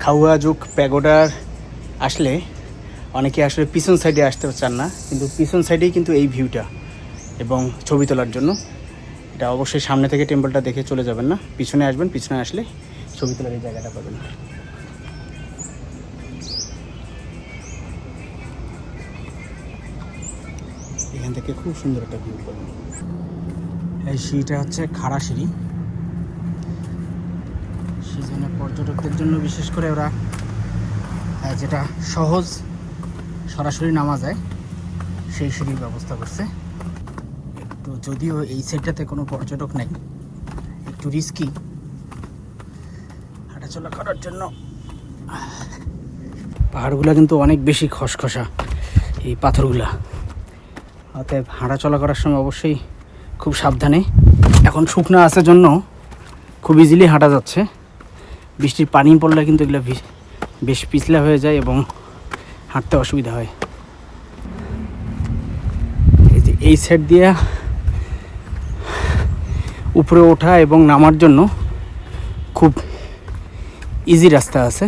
খাওয়াজুক প্যাগোডার আসলে অনেকে আসলে পিছন সাইডে আসতে চান না, কিন্তু পিছন সাইডেই কিন্তু এই ভিউটা এবং ছবি তোলার জন্য। এটা অবশ্যই সামনে থেকে টেম্পলটা দেখে চলে যাবেন না, পিছনে আসবেন, পিছনে আসলে ছবি তোলার এই জায়গাটা পাবেন। এখান থেকে খুব সুন্দর একটা ভিউ পাবেন। এই সিঁড়িটা হচ্ছে খাড়া সিঁড়ি, সেজন্য পর্যটকদের জন্য বিশেষ করে ওরা যেটা সহজ সরাসরি নামা যায় সেই সিঁড়ির ব্যবস্থা করছে। একটু যদিও এই সাইডটাতে কোনো পর্যটক নেই, একটু রিস্কি হাঁটাচলা করার জন্য। পাহাড়গুলো কিন্তু অনেক বেশি খসখসা, এই পাথরগুলা, অতএব হাঁটাচলা করার সময় অবশ্যই খুব সাবধানে। এখন শুকনো আছে জন্য খুব ইজিলি হাঁটা যাচ্ছে, বৃষ্টির পানি পড়লে কিন্তু এগুলো বেশ পিছলা হয়ে যায় এবং হাঁটতে অসুবিধা হয়। এই সাইড দিয়ে উপরে ওঠা এবং নামার জন্য খুব ইজি রাস্তা আছে।